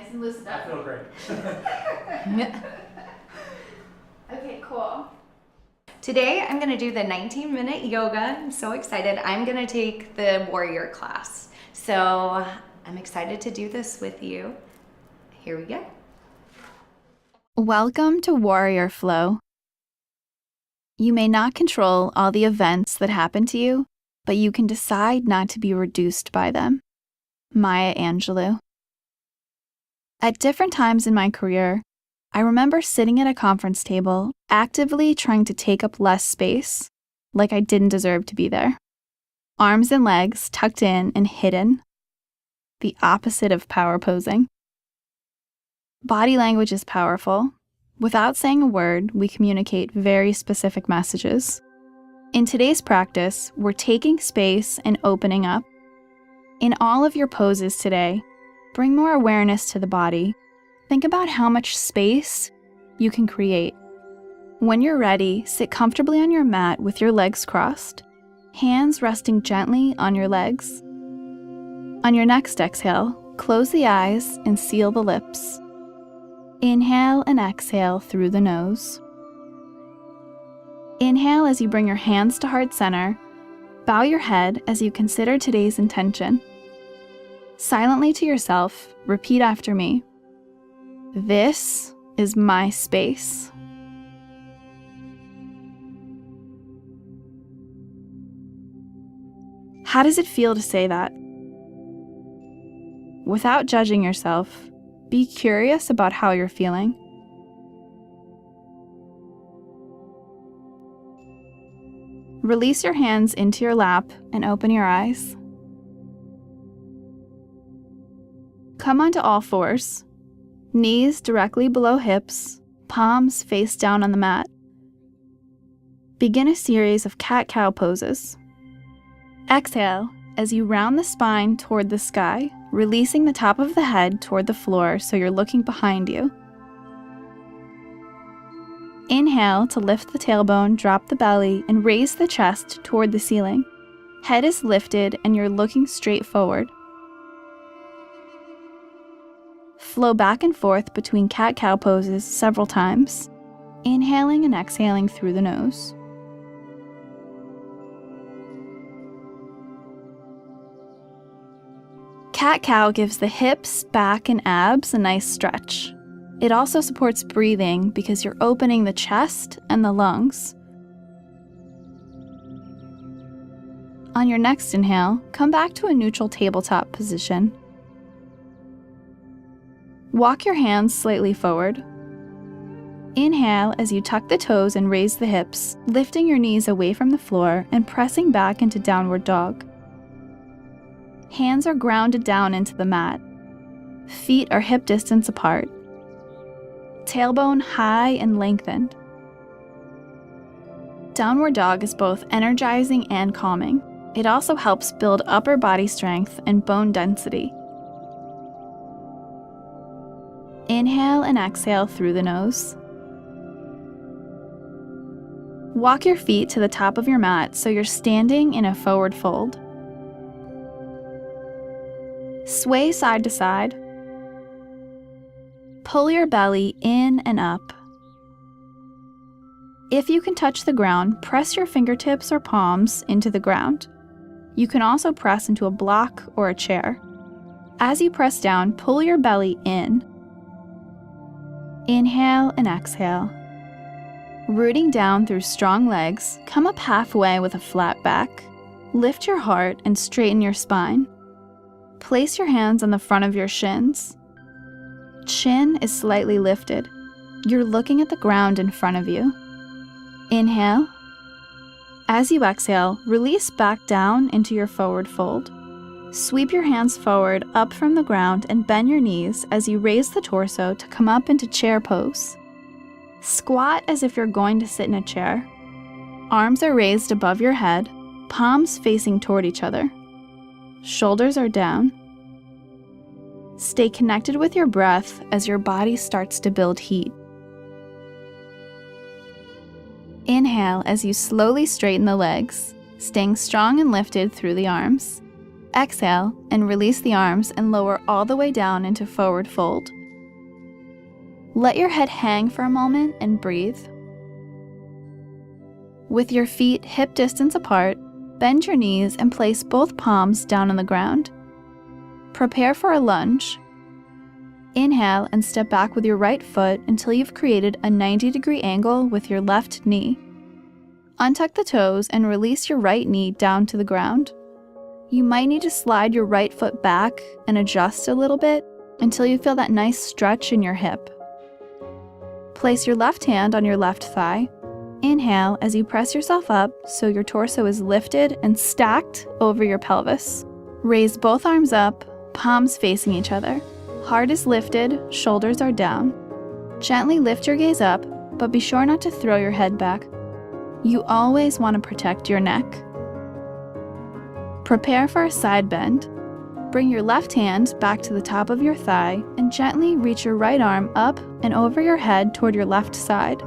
Nice and loosened up? I feel great. Okay, cool. Today I'm gonna do the 19-minute yoga. I'm so excited. I'm gonna take the warrior class. So I'm excited to do this with you. Here we go. Welcome to Warrior Flow. You may not control all the events that happen to you, but you can decide not to be reduced by them. Maya Angelou. At different times in my career, I remember sitting at a conference table, actively trying to take up less space, like I didn't deserve to be there. Arms and legs tucked in and hidden. The opposite of power posing. Body language is powerful. Without saying a word, we communicate very specific messages. In today's practice, we're taking space and opening up. In all of your poses today, bring more awareness to the body. Think about how much space you can create. When you're ready, sit comfortably on your mat with your legs crossed, hands resting gently on your legs. On your next exhale, close the eyes and seal the lips. Inhale and exhale through the nose. Inhale as you bring your hands to heart center. Bow your head as you consider today's intention. Silently to yourself, repeat after me. This is my space. How does it feel to say that? Without judging yourself, be curious about how you're feeling. Release your hands into your lap and open your eyes. Come onto all fours, knees directly below hips, palms face down on the mat. Begin a series of cat-cow poses. Exhale as you round the spine toward the sky, releasing the top of the head toward the floor so you're looking behind you. Inhale to lift the tailbone, drop the belly, and raise the chest toward the ceiling. Head is lifted and you're looking straight forward. Flow back and forth between cat-cow poses several times, inhaling and exhaling through the nose. Cat-cow gives the hips, back, and abs a nice stretch. It also supports breathing because you're opening the chest and the lungs. On your next inhale, come back to a neutral tabletop position. Walk your hands slightly forward. Inhale as you tuck the toes and raise the hips, lifting your knees away from the floor and pressing back into downward dog. Hands are grounded down into the mat. Feet are hip distance apart. Tailbone high and lengthened. Downward dog is both energizing and calming. It also helps build upper body strength and bone density. Inhale and exhale through the nose. Walk your feet to the top of your mat so you're standing in a forward fold. Sway side to side. Pull your belly in and up. If you can touch the ground, press your fingertips or palms into the ground. You can also press into a block or a chair. As you press down, pull your belly in. Inhale and exhale. Rooting down through strong legs, come up halfway with a flat back. Lift your heart and straighten your spine. Place your hands on the front of your shins. Chin is slightly lifted. You're looking at the ground in front of you. Inhale. As you exhale, release back down into your forward fold. Sweep your hands forward up from the ground and bend your knees as you raise the torso to come up into chair pose. Squat as if you're going to sit in a chair. Arms are raised above your head, palms facing toward each other. Shoulders are down. Stay connected with your breath as your body starts to build heat. Inhale as you slowly straighten the legs, staying strong and lifted through the arms. Exhale and release the arms and lower all the way down into forward fold. Let your head hang for a moment and breathe. With your feet hip distance apart, bend your knees and place both palms down on the ground. Prepare for a lunge. Inhale and step back with your right foot until you've created a 90-degree angle with your left knee. Untuck the toes and release your right knee down to the ground. You might need to slide your right foot back and adjust a little bit until you feel that nice stretch in your hip. Place your left hand on your left thigh. Inhale as you press yourself up so your torso is lifted and stacked over your pelvis. Raise both arms up, palms facing each other. Heart is lifted, shoulders are down. Gently lift your gaze up, but be sure not to throw your head back. You always want to protect your neck. Prepare for a side bend. Bring your left hand back to the top of your thigh and gently reach your right arm up and over your head toward your left side.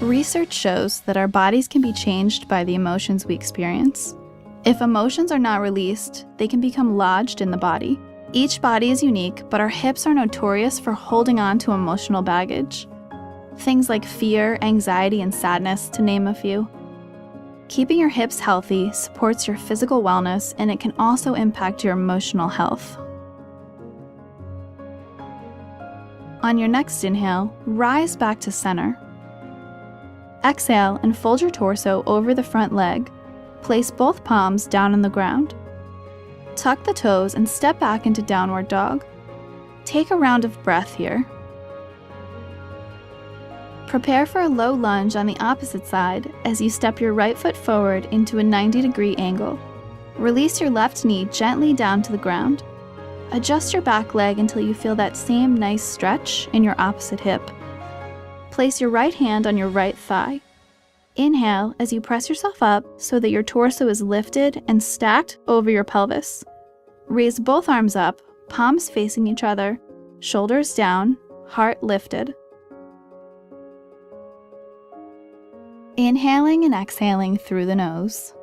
Research shows that our bodies can be changed by the emotions we experience. If emotions are not released, they can become lodged in the body. Each body is unique, but our hips are notorious for holding on to emotional baggage. Things like fear, anxiety, and sadness, to name a few. Keeping your hips healthy supports your physical wellness, and it can also impact your emotional health. On your next inhale, rise back to center. Exhale and fold your torso over the front leg. Place both palms down on the ground. Tuck the toes and step back into downward dog. Take a round of breath here. Prepare for a low lunge on the opposite side as you step your right foot forward into a 90-degree angle. Release your left knee gently down to the ground. Adjust your back leg until you feel that same nice stretch in your opposite hip. Place your right hand on your right thigh. Inhale as you press yourself up so that your torso is lifted and stacked over your pelvis. Raise both arms up, palms facing each other, shoulders down, heart lifted. Inhaling and exhaling through the nose.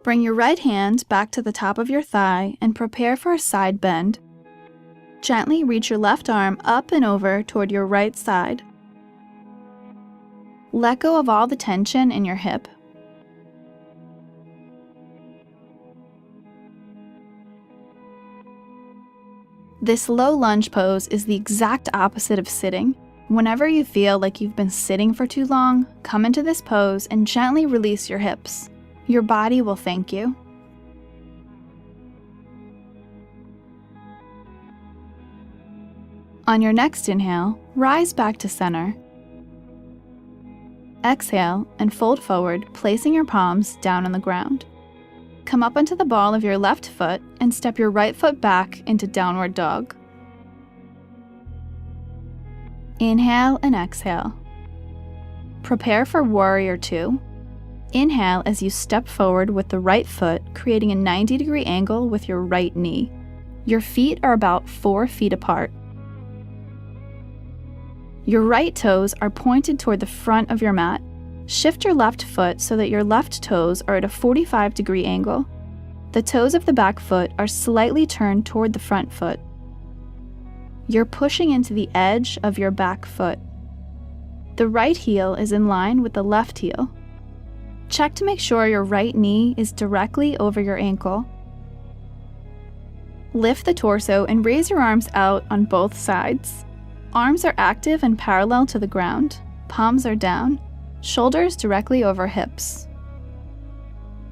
Bring your right hand back to the top of your thigh and prepare for a side bend. Gently reach your left arm up and over toward your right side. Let go of all the tension in your hip. This low lunge pose is the exact opposite of sitting. Whenever you feel like you've been sitting for too long, come into this pose and gently release your hips. Your body will thank you. On your next inhale, rise back to center. Exhale and fold forward, placing your palms down on the ground. Come up onto the ball of your left foot and step your right foot back into downward dog. Inhale and exhale. Prepare for warrior two. Inhale as you step forward with the right foot, creating a 90-degree angle with your right knee. Your feet are about 4 feet apart. Your right toes are pointed toward the front of your mat. Shift your left foot so that your left toes are at a 45-degree angle. The toes of the back foot are slightly turned toward the front foot. You're pushing into the edge of your back foot. The right heel is in line with the left heel. Check to make sure your right knee is directly over your ankle. Lift the torso and raise your arms out on both sides. Arms are active and parallel to the ground. Palms are down. Shoulders directly over hips.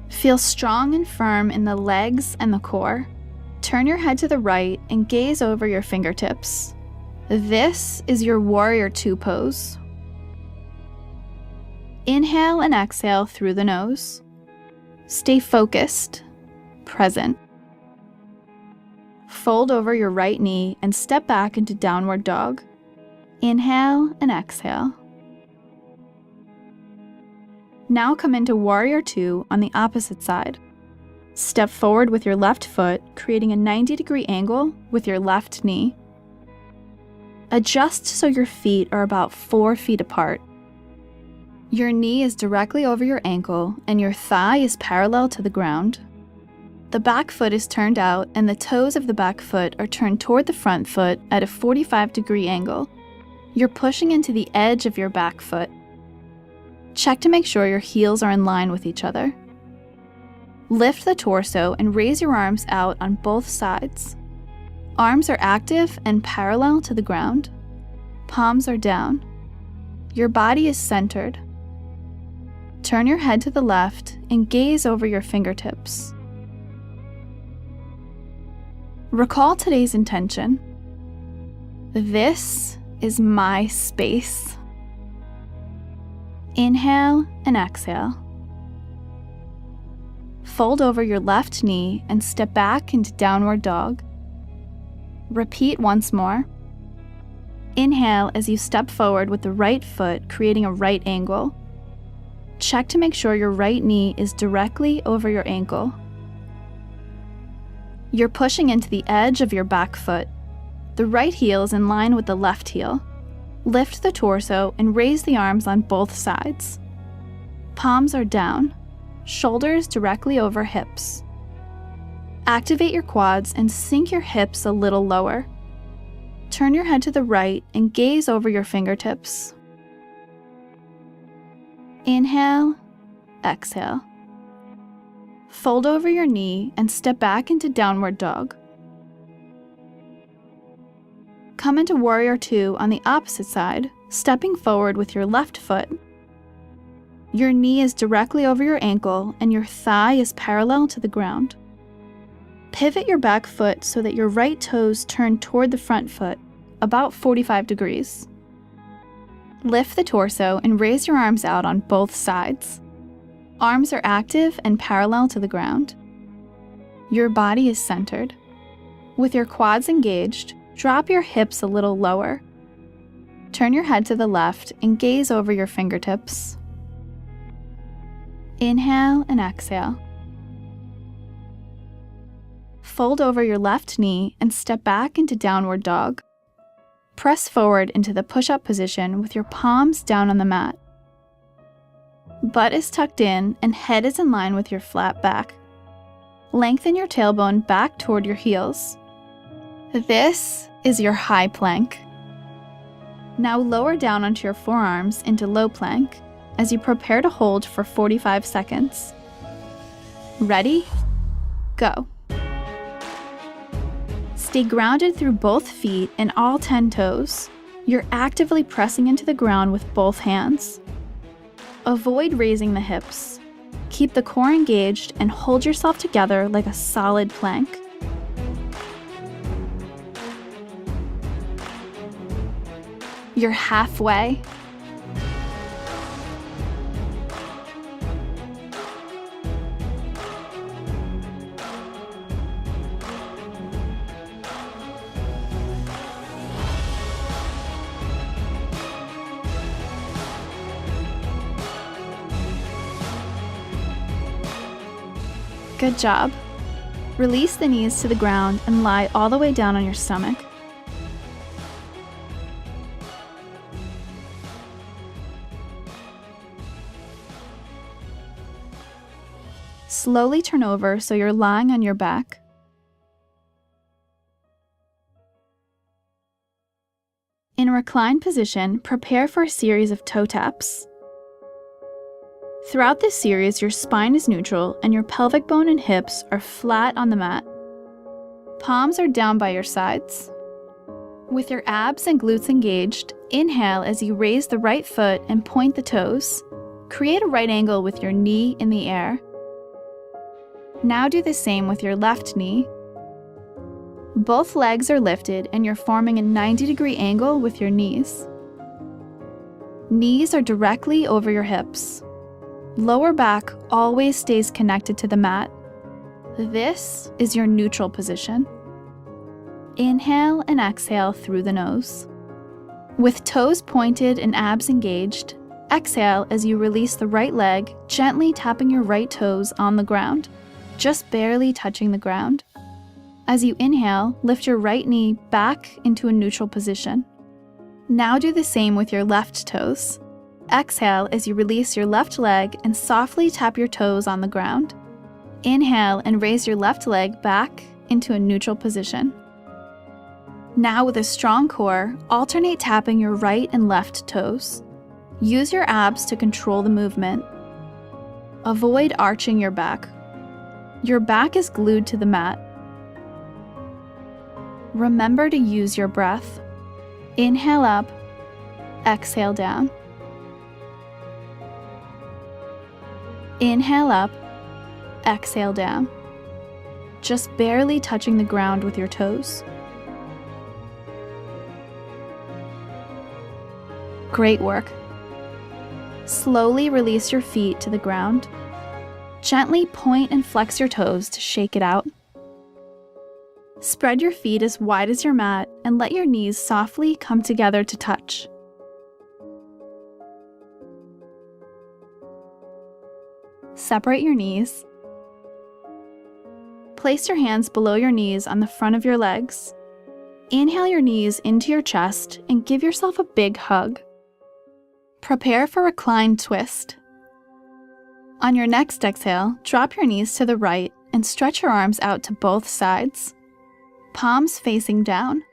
Feel strong and firm in the legs and the core. Turn your head to the right and gaze over your fingertips. This is your warrior two pose. Inhale and exhale through the nose. Stay focused, present. Fold over your right knee and step back into downward dog. Inhale and exhale. Now come into warrior two on the opposite side. Step forward with your left foot, creating a 90-degree angle with your left knee. Adjust so your feet are about 4 feet apart. Your knee is directly over your ankle and your thigh is parallel to the ground. The back foot is turned out and the toes of the back foot are turned toward the front foot at a 45-degree angle. You're pushing into the edge of your back foot. Check to make sure your heels are in line with each other. Lift the torso and raise your arms out on both sides. Arms are active and parallel to the ground. Palms are down. Your body is centered. Turn your head to the left and gaze over your fingertips. Recall today's intention. This is my space. Inhale and exhale. Fold over your left knee and step back into downward dog. Repeat once more. Inhale as you step forward with the right foot, creating a right angle. Check to make sure your right knee is directly over your ankle. You're pushing into the edge of your back foot. The right heel is in line with the left heel. Lift the torso and raise the arms on both sides. Palms are down, shoulders directly over hips. Activate your quads and sink your hips a little lower. Turn your head to the right and gaze over your fingertips. Inhale, exhale. Fold over your knee and step back into downward dog. Come into warrior two on the opposite side, stepping forward with your left foot. Your knee is directly over your ankle and your thigh is parallel to the ground. Pivot your back foot so that your right toes turn toward the front foot, about 45 degrees. Lift the torso and raise your arms out on both sides. Arms are active and parallel to the ground. Your body is centered. With your quads engaged, drop your hips a little lower. Turn your head to the left and gaze over your fingertips. Inhale and exhale. Fold over your left knee and step back into downward dog. Press forward into the push-up position with your palms down on the mat. Butt is tucked in and head is in line with your flat back. Lengthen your tailbone back toward your heels. This is your high plank. Now lower down onto your forearms into low plank as you prepare to hold for 45 seconds. Ready? Go. Stay grounded through both feet and all 10 toes. You're actively pressing into the ground with both hands. Avoid raising the hips. Keep the core engaged and hold yourself together like a solid plank. You're halfway. Good job. Release the knees to the ground and lie all the way down on your stomach. Slowly turn over so you're lying on your back. In reclined position, prepare for a series of toe taps. Throughout this series, your spine is neutral and your pelvic bone and hips are flat on the mat. Palms are down by your sides. With your abs and glutes engaged, inhale as you raise the right foot and point the toes. Create a right angle with your knee in the air. Now do the same with your left knee. Both legs are lifted and you're forming a 90-degree angle with your knees. Knees are directly over your hips. Lower back always stays connected to the mat. This is your neutral position. Inhale and exhale through the nose. With toes pointed and abs engaged, exhale as you release the right leg, gently tapping your right toes on the ground, just barely touching the ground. As you inhale, lift your right knee back into a neutral position. Now do the same with your left toes. Exhale as you release your left leg and softly tap your toes on the ground. Inhale and raise your left leg back into a neutral position. Now with a strong core, alternate tapping your right and left toes. Use your abs to control the movement. Avoid arching your back. Your back is glued to the mat. Remember to use your breath. Inhale up, exhale down. Inhale up, exhale down. Just barely touching the ground with your toes. Great work. Slowly release your feet to the ground. Gently point and flex your toes to shake it out. Spread your feet as wide as your mat and let your knees softly come together to touch. Separate your knees. Place your hands below your knees on the front of your legs. Inhale your knees into your chest and give yourself a big hug. Prepare for reclined twist. On your next exhale, drop your knees to the right and stretch your arms out to both sides. Palms facing down.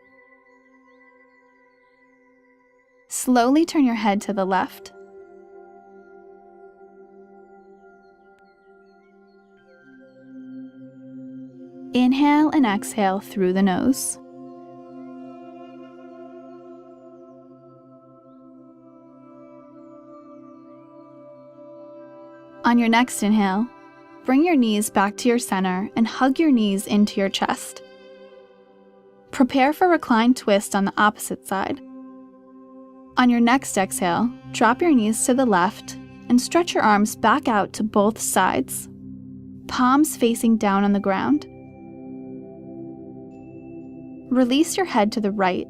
Slowly turn your head to the left. Inhale and exhale through the nose. On your next inhale, bring your knees back to your center and hug your knees into your chest. Prepare for reclined twist on the opposite side. On your next exhale, drop your knees to the left and stretch your arms back out to both sides, palms facing down on the ground. Release your head to the right.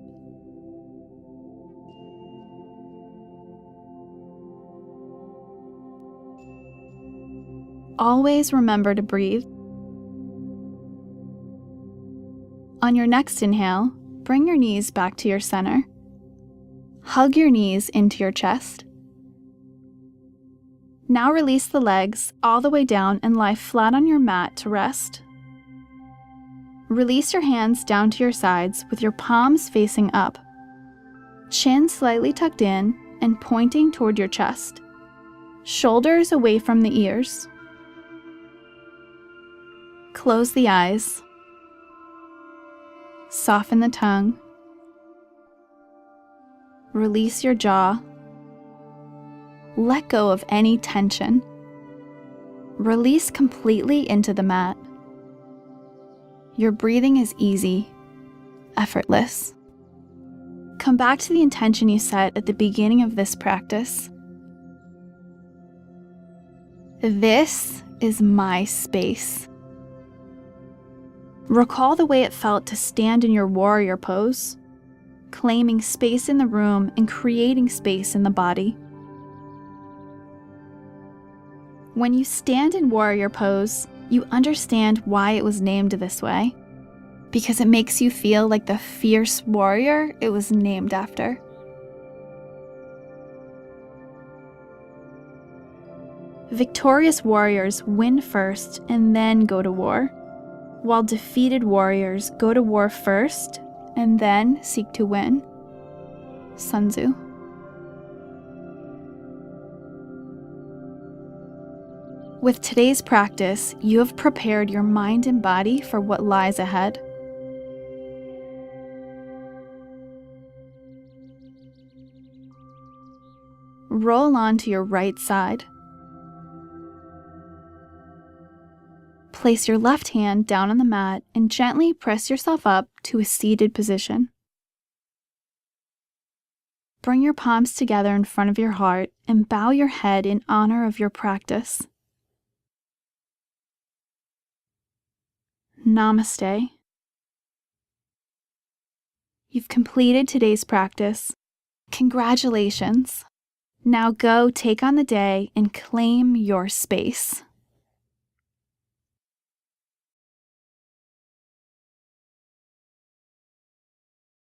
Always remember to breathe. On your next inhale, bring your knees back to your center. Hug your knees into your chest. Now release the legs all the way down and lie flat on your mat to rest. Release your hands down to your sides with your palms facing up. Chin slightly tucked in and pointing toward your chest. Shoulders away from the ears. Close the eyes. Soften the tongue. Release your jaw. Let go of any tension. Release completely into the mat. Your breathing is easy, effortless. Come back to the intention you set at the beginning of this practice. This is my space. Recall the way it felt to stand in your warrior pose, claiming space in the room and creating space in the body. When you stand in warrior pose, you understand why it was named this way, because it makes you feel like the fierce warrior it was named after. Victorious warriors win first and then go to war, while defeated warriors go to war first and then seek to win. Sun Tzu. With today's practice, you have prepared your mind and body for what lies ahead. Roll onto your right side. Place your left hand down on the mat and gently press yourself up to a seated position. Bring your palms together in front of your heart and bow your head in honor of your practice. Namaste. You've completed today's practice. Congratulations. Now go take on the day and claim your space.